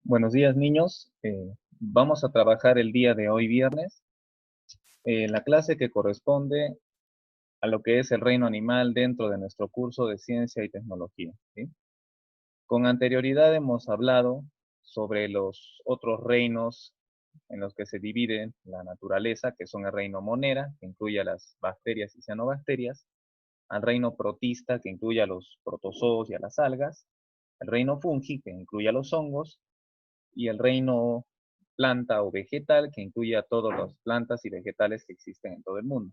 Buenos días, niños. Vamos a trabajar el día de hoy, viernes, la clase que corresponde a lo que es el reino animal dentro de nuestro curso de ciencia y tecnología, ¿sí? Con anterioridad hemos hablado sobre los otros reinos en los que se divide la naturaleza, que son el reino monera, que incluye a las bacterias y cianobacterias, al reino protista, que incluye a los protozoos y a las algas, el reino fungi, que incluye a los hongos, y el reino planta o vegetal, que incluye a todas las plantas y vegetales que existen en todo el mundo.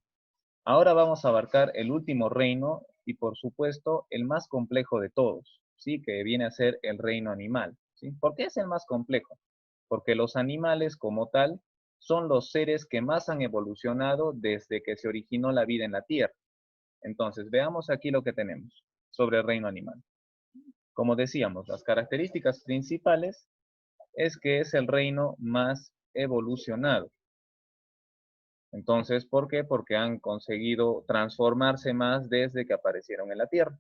Ahora vamos a abarcar el último reino y, por supuesto, el más complejo de todos, ¿sí? Que viene a ser el reino animal, ¿sí? ¿Por qué es el más complejo? Porque los animales como tal son los seres que más han evolucionado desde que se originó la vida en la Tierra. Entonces, veamos aquí lo que tenemos sobre el reino animal. Como decíamos, las características principales es que es el reino más evolucionado. Entonces, ¿por qué? Porque han conseguido transformarse más desde que aparecieron en la Tierra.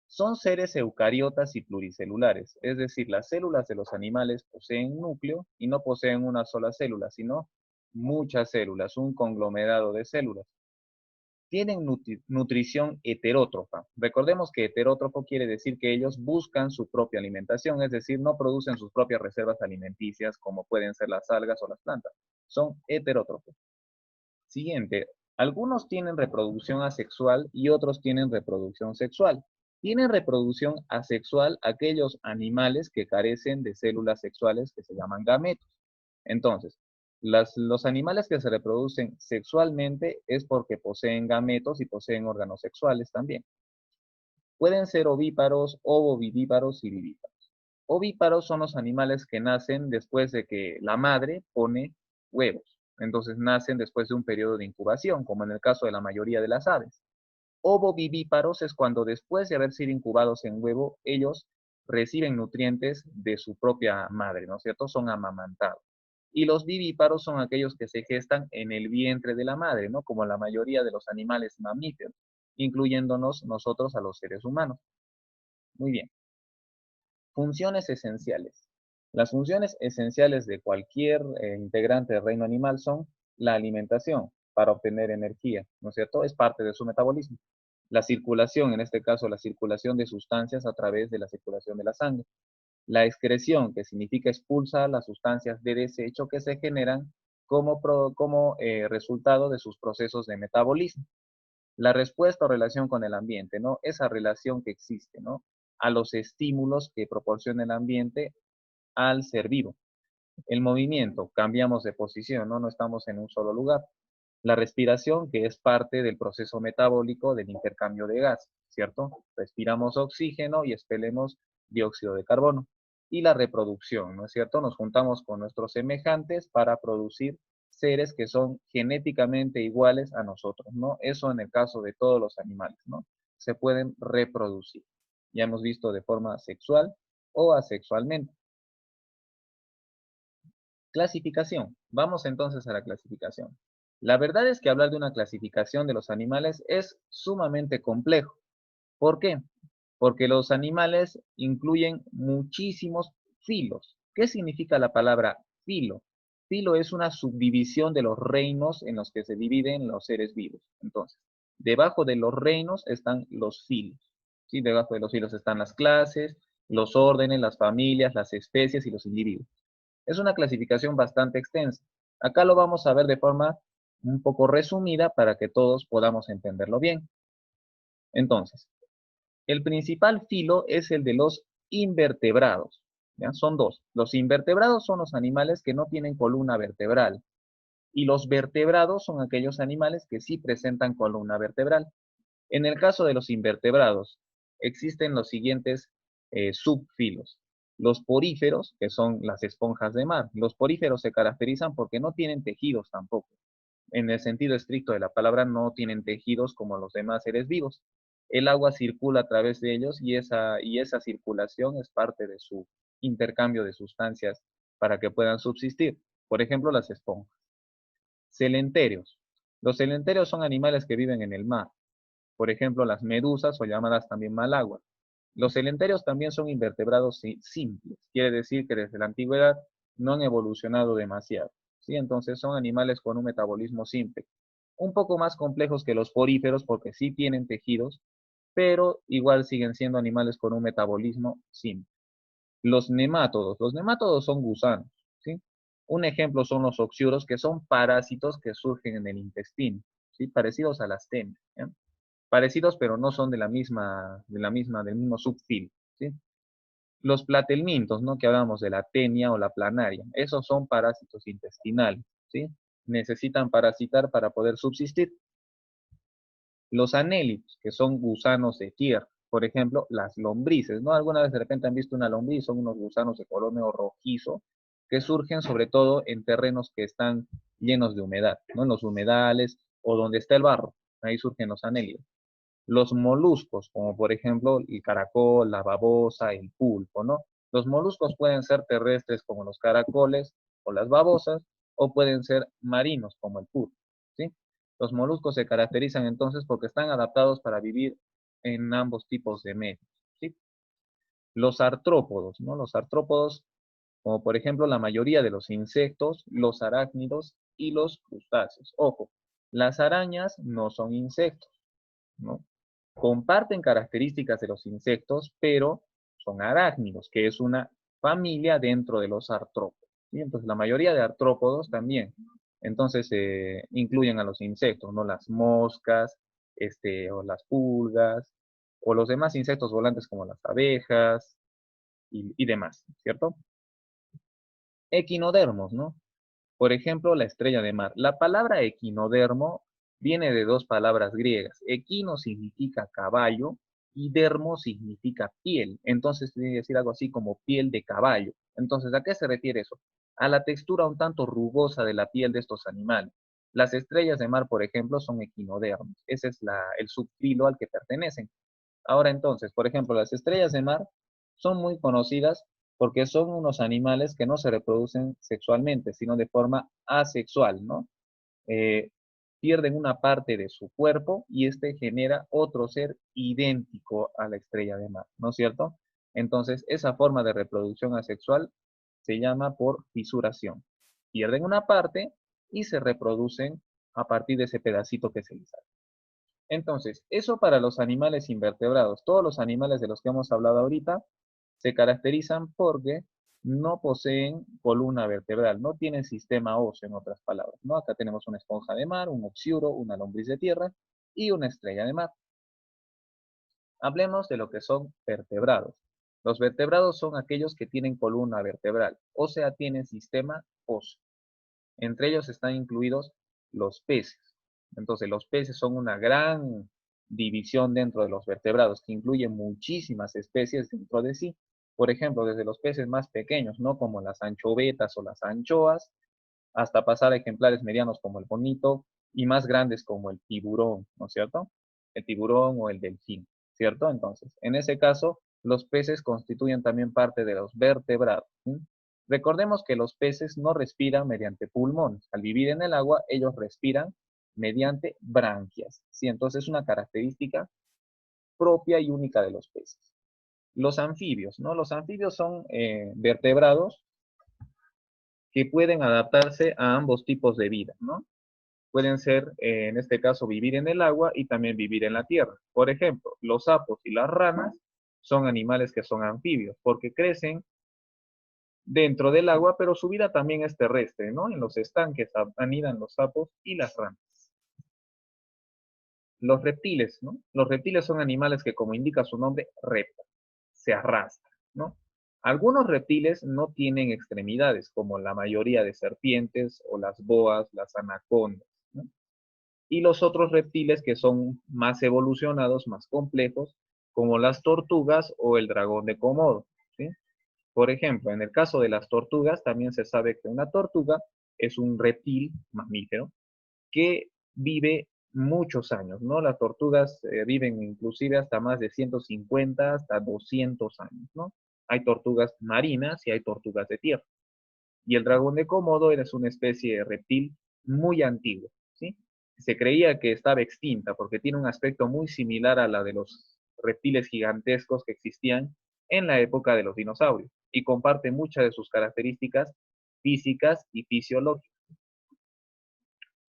Son seres eucariotas y pluricelulares, es decir, las células de los animales poseen núcleo y no poseen una sola célula, sino muchas células, un conglomerado de células. Tienen nutrición heterótrofa. Recordemos que heterótrofo quiere decir que ellos buscan su propia alimentación, es decir, no producen sus propias reservas alimenticias como pueden ser las algas o las plantas. Son heterótrofos. Siguiente, algunos tienen reproducción asexual y otros tienen reproducción sexual. Tienen reproducción asexual aquellos animales que carecen de células sexuales que se llaman gametos. Entonces, los animales que se reproducen sexualmente es porque poseen gametos y poseen órganos sexuales también. Pueden ser ovíparos, ovovivíparos y vivíparos. Ovíparos son los animales que nacen después de que la madre pone huevos. Entonces nacen después de un periodo de incubación, como en el caso de la mayoría de las aves. Ovovivíparos es cuando después de haber sido incubados en huevo, ellos reciben nutrientes de su propia madre, ¿no es cierto? Son amamantados. Y los vivíparos son aquellos que se gestan en el vientre de la madre, ¿no? Como la mayoría de los animales mamíferos, incluyéndonos nosotros a los seres humanos. Muy bien. Funciones esenciales. Las funciones esenciales de cualquier integrante del reino animal son la alimentación para obtener energía, ¿no es cierto? Es parte de su metabolismo. La circulación, en este caso la circulación de sustancias a través de la circulación de la sangre. La excreción, que significa expulsa las sustancias de desecho que se generan como resultado de sus procesos de metabolismo. La respuesta o relación con el ambiente, ¿no? Esa relación que existe, ¿no? A los estímulos que proporciona el ambiente al ser vivo. El movimiento, cambiamos de posición, ¿no? No estamos en un solo lugar. La respiración, que es parte del proceso metabólico del intercambio de gas, ¿cierto? Respiramos oxígeno y expelemos dióxido de carbono. Y la reproducción, ¿no es cierto? Nos juntamos con nuestros semejantes para producir seres que son genéticamente iguales a nosotros, ¿no? Eso en el caso de todos los animales, ¿no? Se pueden reproducir. Ya hemos visto de forma sexual o asexualmente. Clasificación. Vamos entonces a la clasificación. La verdad es que hablar de una clasificación de los animales es sumamente complejo. ¿Por qué? Porque los animales incluyen muchísimos filos. ¿Qué significa la palabra filo? Filo es una subdivisión de los reinos en los que se dividen los seres vivos. Entonces, debajo de los reinos están los filos. ¿Sí? Debajo de los filos están las clases, los órdenes, las familias, las especies y los individuos. Es una clasificación bastante extensa. Acá lo vamos a ver de forma un poco resumida para que todos podamos entenderlo bien. Entonces, el principal filo es el de los invertebrados. ¿Ya? Son dos. Los invertebrados son los animales que no tienen columna vertebral y los vertebrados son aquellos animales que sí presentan columna vertebral. En el caso de los invertebrados, existen los siguientes subfilos. Los poríferos, que son las esponjas de mar. Los poríferos se caracterizan porque no tienen tejidos tampoco. En el sentido estricto de la palabra, no tienen tejidos como los demás seres vivos. El agua circula a través de ellos y esa circulación es parte de su intercambio de sustancias para que puedan subsistir. Por ejemplo, las esponjas. Celenterios. Los celenterios son animales que viven en el mar. Por ejemplo, las medusas o llamadas también malaguas. Los celenterios también son invertebrados simples, quiere decir que desde la antigüedad no han evolucionado demasiado, ¿sí? Entonces son animales con un metabolismo simple, un poco más complejos que los poríferos porque sí tienen tejidos, pero igual siguen siendo animales con un metabolismo simple. Los nemátodos son gusanos, ¿sí? Un ejemplo son los oxiuros, que son parásitos que surgen en el intestino, ¿sí? Parecidos a las tenas, ¿ya? Parecidos, pero no son del mismo subfilo, ¿sí? Los platelmintos, ¿no? Que hablamos de la tenia o la planaria, esos son parásitos intestinales, ¿sí? Necesitan parasitar para poder subsistir. Los anélidos, que son gusanos de tierra, por ejemplo, las lombrices, ¿no? Alguna vez de repente han visto una lombriz, son unos gusanos de color medio rojizo, que surgen sobre todo en terrenos que están llenos de humedad, ¿no? En los humedales o donde está el barro, ahí surgen los anélidos. Los moluscos, como por ejemplo el caracol, la babosa, el pulpo, ¿no? Los moluscos pueden ser terrestres como los caracoles o las babosas, o pueden ser marinos como el pulpo, ¿sí? Los moluscos se caracterizan entonces porque están adaptados para vivir en ambos tipos de medios, ¿sí? Los artrópodos, ¿no? Los artrópodos, como por ejemplo la mayoría de los insectos, los arácnidos y los crustáceos. Ojo, las arañas no son insectos, ¿no? Comparten características de los insectos, pero son arácnidos, que es una familia dentro de los artrópodos, ¿sí? Entonces, la mayoría de artrópodos también. Entonces, incluyen a los insectos, ¿no? Las moscas, o las pulgas, o los demás insectos volantes como las abejas y demás, ¿cierto? Equinodermos, ¿no? Por ejemplo, la estrella de mar. La palabra equinodermo viene de dos palabras griegas. Equino significa caballo y dermo significa piel. Entonces tiene que decir algo así como piel de caballo. Entonces, ¿a qué se refiere eso? A la textura un tanto rugosa de la piel de estos animales. Las estrellas de mar, por ejemplo, son equinodermos. Ese es el subfilo al que pertenecen. Ahora entonces, por ejemplo, las estrellas de mar son muy conocidas porque son unos animales que no se reproducen sexualmente, sino de forma asexual, ¿no? Eh, Pierden una parte de su cuerpo y este genera otro ser idéntico a la estrella de mar, ¿no es cierto? Entonces, esa forma de reproducción asexual se llama por fisuración. Pierden una parte y se reproducen a partir de ese pedacito que se les sale. Entonces, eso para los animales invertebrados. Todos los animales de los que hemos hablado ahorita se caracterizan porque no poseen columna vertebral, no tienen sistema óseo, en otras palabras, ¿no? Acá tenemos una esponja de mar, un oxiuro, una lombriz de tierra y una estrella de mar. Hablemos de lo que son vertebrados. Los vertebrados son aquellos que tienen columna vertebral, o sea, tienen sistema óseo. Entre ellos están incluidos los peces. Entonces, los peces son una gran división dentro de los vertebrados, que incluye muchísimas especies dentro de sí. Por ejemplo, desde los peces más pequeños, ¿no? Como las anchovetas o las anchoas, hasta pasar a ejemplares medianos como el bonito y más grandes como el tiburón, ¿no es cierto? El tiburón o el delfín, ¿cierto? Entonces, en ese caso, los peces constituyen también parte de los vertebrados, ¿sí? Recordemos que los peces no respiran mediante pulmones. Al vivir en el agua, ellos respiran mediante branquias, ¿sí? Entonces, es una característica propia y única de los peces. Los anfibios, ¿no? Los anfibios son vertebrados que pueden adaptarse a ambos tipos de vida, ¿no? Pueden ser, en este caso, vivir en el agua y también vivir en la tierra. Por ejemplo, los sapos y las ranas son animales que son anfibios porque crecen dentro del agua, pero su vida también es terrestre, ¿no? En los estanques anidan los sapos y las ranas. Los reptiles, ¿no? Los reptiles son animales que, como indica su nombre, reptan, se arrastran, ¿no? Algunos reptiles no tienen extremidades, como la mayoría de serpientes o las boas, las anacondas, ¿no? Y los otros reptiles que son más evolucionados, más complejos, como las tortugas o el dragón de Komodo, ¿sí? Por ejemplo, en el caso de las tortugas, también se sabe que una tortuga es un reptil mamífero que vive muchos años, ¿no? Las tortugas viven inclusive hasta más de 150, hasta 200 años, ¿no? Hay tortugas marinas y hay tortugas de tierra. Y el dragón de Komodo es una especie de reptil muy antiguo, ¿sí? Se creía que estaba extinta porque tiene un aspecto muy similar a la de los reptiles gigantescos que existían en la época de los dinosaurios y comparte muchas de sus características físicas y fisiológicas.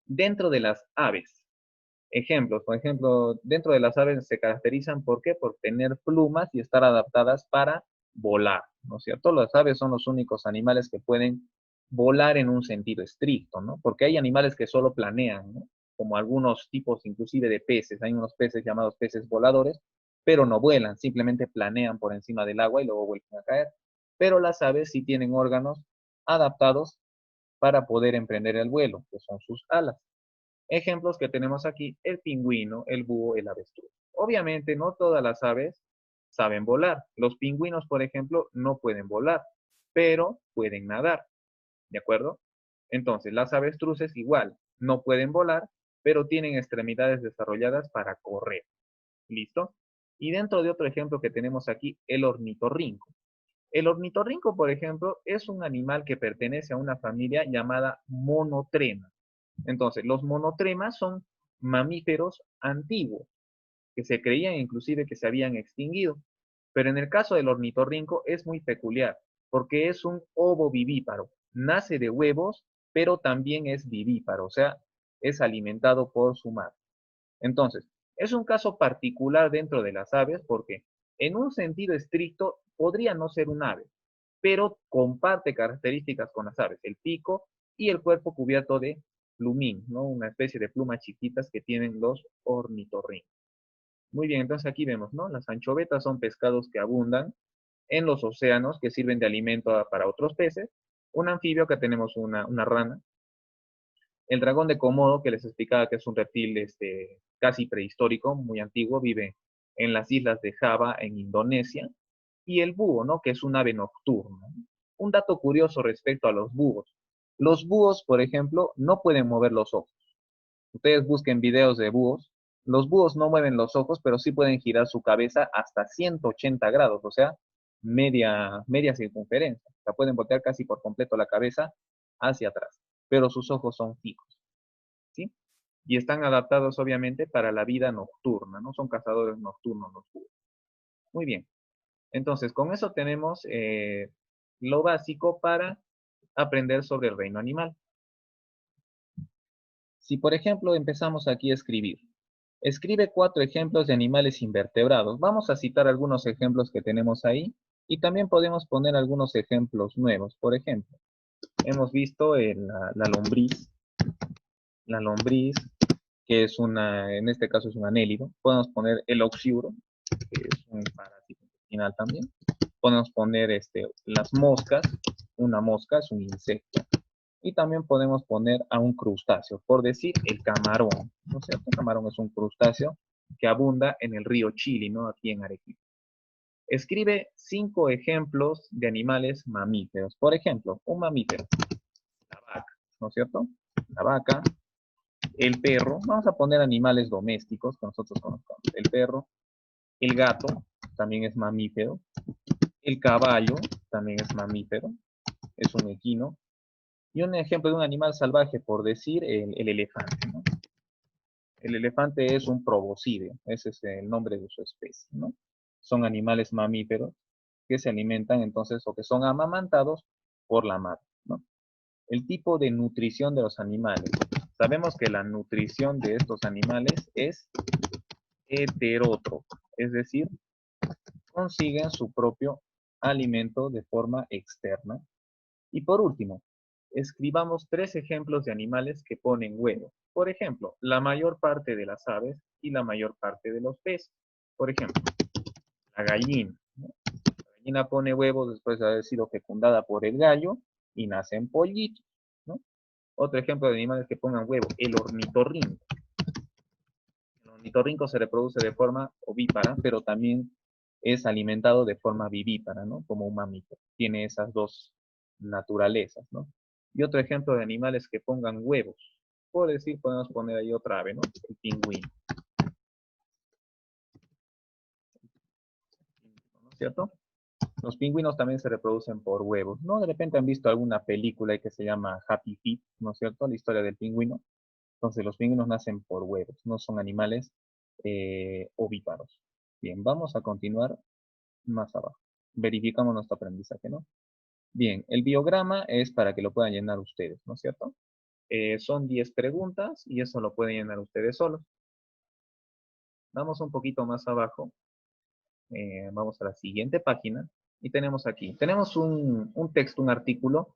Dentro de las aves, ejemplos, por ejemplo, dentro de las aves se caracterizan ¿por qué? Por tener plumas y estar adaptadas para volar, ¿no es cierto? Las aves son los únicos animales que pueden volar en un sentido estricto, ¿no? Porque hay animales que solo planean, ¿no? Como algunos tipos inclusive de peces, hay unos peces llamados peces voladores, pero no vuelan, simplemente planean por encima del agua y luego vuelven a caer. Pero las aves sí tienen órganos adaptados para poder emprender el vuelo, que son sus alas. Ejemplos que tenemos aquí, el pingüino, el búho, el avestruz. Obviamente no todas las aves saben volar. Los pingüinos, por ejemplo, no pueden volar, pero pueden nadar, ¿de acuerdo? Entonces, las avestruces igual, no pueden volar, pero tienen extremidades desarrolladas para correr. ¿Listo? Y dentro de otro ejemplo que tenemos aquí, el ornitorrinco. El ornitorrinco, por ejemplo, es un animal que pertenece a una familia llamada monotrema. Entonces, los monotremas son mamíferos antiguos, que se creían inclusive que se habían extinguido. Pero en el caso del ornitorrinco es muy peculiar, porque es un ovovivíparo. Nace de huevos, pero también es vivíparo, o sea, es alimentado por su madre. Entonces, es un caso particular dentro de las aves porque en un sentido estricto podría no ser un ave, pero comparte características con las aves, el pico y el cuerpo cubierto de plumín, ¿no? Una especie de plumas chiquitas que tienen los ornitorrincos. Muy bien, entonces aquí vemos, ¿no? Las anchovetas son pescados que abundan en los océanos que sirven de alimento para otros peces. Un anfibio, que tenemos una rana. El dragón de Komodo, que les explicaba que es un reptil casi prehistórico, muy antiguo, vive en las islas de Java, en Indonesia. Y el búho, ¿no? Que es un ave nocturna. Un dato curioso respecto a los búhos. Los búhos, por ejemplo, no pueden mover los ojos. Ustedes busquen videos de búhos. Los búhos no mueven los ojos, pero sí pueden girar su cabeza hasta 180 grados, o sea, media circunferencia. O sea, pueden voltear casi por completo la cabeza hacia atrás, pero sus ojos son fijos, ¿sí? Y están adaptados, obviamente, para la vida nocturna, ¿no? Son cazadores nocturnos los búhos. Muy bien. Entonces, con eso tenemos lo básico para aprender sobre el reino animal. Si, por ejemplo, empezamos aquí a escribir, escribe 4 ejemplos de animales invertebrados. Vamos a citar algunos ejemplos que tenemos ahí y también podemos poner algunos ejemplos nuevos. Por ejemplo, hemos visto la lombriz, que es en este caso es un anélido. Podemos poner el oxiuro, que es un parásito intestinal también. Podemos poner las moscas, una mosca es un insecto. Y también podemos poner a un crustáceo, por decir el camarón, ¿no es cierto? El camarón es un crustáceo que abunda en el río Chili, ¿no? Aquí en Arequipa. Escribe 5 ejemplos de animales mamíferos. Por ejemplo, un mamífero, la vaca, ¿no es cierto? La vaca, el perro, vamos a poner animales domésticos que nosotros conozcamos. El perro, el gato, también es mamífero. El caballo, también es mamífero, es un equino. Y un ejemplo de un animal salvaje, por decir, el elefante, ¿no? El elefante es un proboscide, ese es el nombre de su especie, ¿no? Son animales mamíferos que se alimentan entonces o que son amamantados por la madre, ¿no? El tipo de nutrición de los animales. Sabemos que la nutrición de estos animales es heterótrofa, es decir, consiguen su propio alimento de forma externa. Y por último, escribamos 3 ejemplos de animales que ponen huevos. Por ejemplo, la mayor parte de las aves y la mayor parte de los peces. Por ejemplo, la gallina, ¿no? La gallina pone huevos después de haber sido fecundada por el gallo y nacen pollitos, ¿no? Otro ejemplo de animales que pongan huevo, el ornitorrinco. El ornitorrinco se reproduce de forma ovípara, pero también es alimentado de forma vivípara, ¿no? Como un mamífero. Tiene esas dos naturalezas, ¿no? Y otro ejemplo de animales que pongan huevos. Por decir, podemos poner ahí otra ave, ¿no? El pingüino. ¿No es cierto? Los pingüinos también se reproducen por huevos, ¿no? De repente han visto alguna película que se llama Happy Feet, ¿no es cierto? La historia del pingüino. Entonces, los pingüinos nacen por huevos, no son animales ovíparos. Bien, vamos a continuar más abajo. Verificamos nuestro aprendizaje, ¿no? Bien, el biograma es para que lo puedan llenar ustedes, ¿no es cierto? Son 10 preguntas y eso lo pueden llenar ustedes solos. Vamos un poquito más abajo. Vamos a la siguiente página. Y tenemos aquí, tenemos un texto, un artículo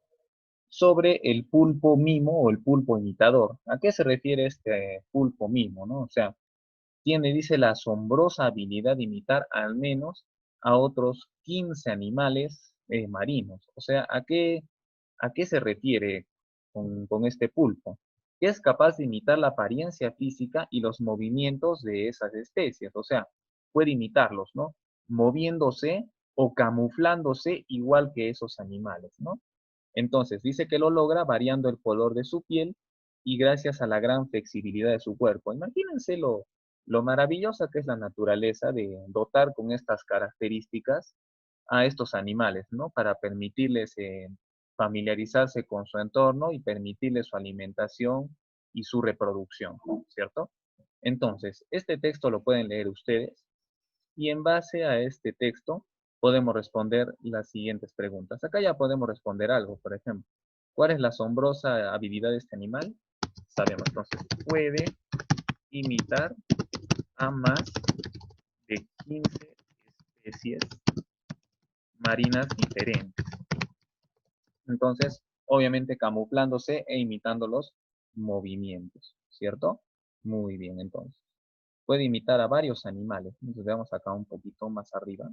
sobre el pulpo mimo o el pulpo imitador. ¿A qué se refiere este pulpo mimo, no? O sea, dice, la asombrosa habilidad de imitar al menos a otros 15 animales marinos. O sea, a qué se refiere con este pulpo? Que es capaz de imitar la apariencia física y los movimientos de esas especies. O sea, puede imitarlos, ¿no? Moviéndose o camuflándose igual que esos animales, ¿no? Entonces, dice que lo logra variando el color de su piel y gracias a la gran flexibilidad de su cuerpo. Imagínense lo maravillosa que es la naturaleza de dotar con estas características a estos animales, ¿no? Para permitirles familiarizarse con su entorno y permitirles su alimentación y su reproducción, ¿cierto? Entonces, este texto lo pueden leer ustedes y en base a este texto podemos responder las siguientes preguntas. Acá ya podemos responder algo, por ejemplo. ¿Cuál es la asombrosa habilidad de este animal? Sabemos, entonces, puede imitar a más de 15 especies marinas diferentes. Entonces, obviamente camuflándose e imitando los movimientos, ¿cierto? Muy bien, entonces. Puede imitar a varios animales. Entonces, veamos acá un poquito más arriba.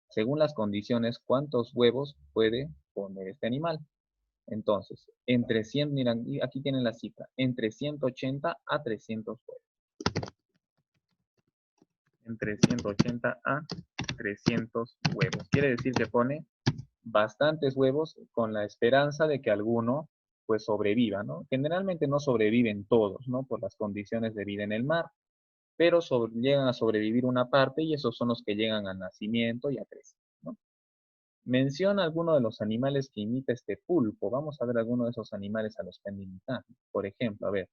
Según las condiciones, ¿cuántos huevos puede poner este animal? Entonces, entre 100, miren, aquí tienen la cifra, entre 180 a 300 huevos. Entre 180 a 300 huevos. Quiere decir que pone bastantes huevos con la esperanza de que alguno pues sobreviva, ¿no? Generalmente no sobreviven todos, ¿no? Por las condiciones de vida en el mar, pero llegan a sobrevivir una parte y esos son los que llegan al nacimiento y a crecer, ¿no? Menciona alguno de los animales que imita este pulpo. Vamos a ver algunos de esos animales a los que han imitado. Por ejemplo, a ver,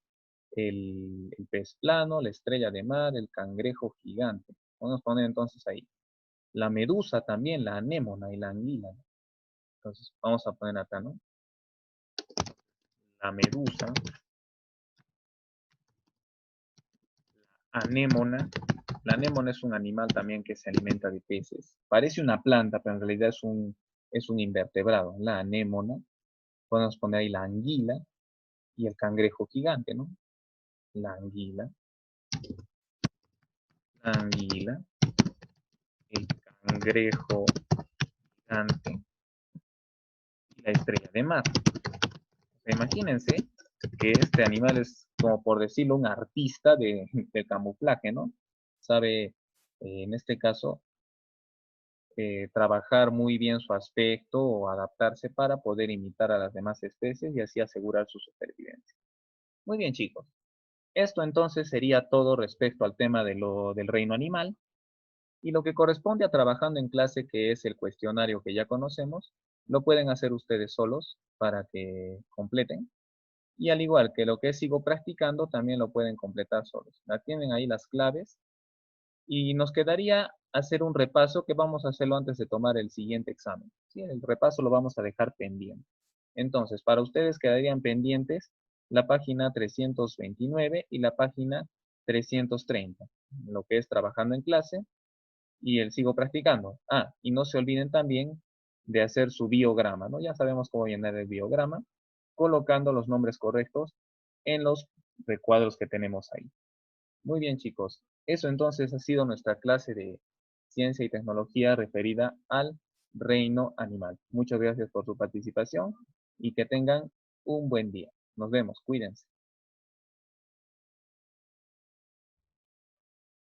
el pez plano, la estrella de mar, el cangrejo gigante. Vamos a poner entonces ahí. La medusa también, la anémona y la anguila. Entonces, vamos a poner acá, ¿no? La medusa, anémona. La anémona es un animal también que se alimenta de peces. Parece una planta, pero en realidad es un invertebrado. La anémona. Podemos poner ahí la anguila y el cangrejo gigante, ¿no? La anguila, el cangrejo gigante y la estrella de mar. Imagínense que este animal es, como por decirlo, un artista de camuflaje, ¿no? Sabe, en este caso, trabajar muy bien su aspecto o adaptarse para poder imitar a las demás especies y así asegurar su supervivencia. Muy bien, chicos. Esto entonces sería todo respecto al tema del reino animal. Y lo que corresponde a trabajando en clase, que es el cuestionario que ya conocemos, lo pueden hacer ustedes solos para que completen. Y al igual que lo que sigo practicando, también lo pueden completar solos. La tienen ahí las claves. Y nos quedaría hacer un repaso que vamos a hacerlo antes de tomar el siguiente examen. ¿Sí? El repaso lo vamos a dejar pendiente. Entonces, para ustedes quedarían pendientes la página 329 y la página 330, lo que es trabajando en clase y el sigo practicando. Ah, y no se olviden también de hacer su biograma, ¿no? Ya sabemos cómo llenar el biograma, colocando los nombres correctos en los recuadros que tenemos ahí. Muy bien, chicos. Eso entonces ha sido nuestra clase de ciencia y tecnología referida al reino animal. Muchas gracias por su participación y que tengan un buen día. Nos vemos. Cuídense.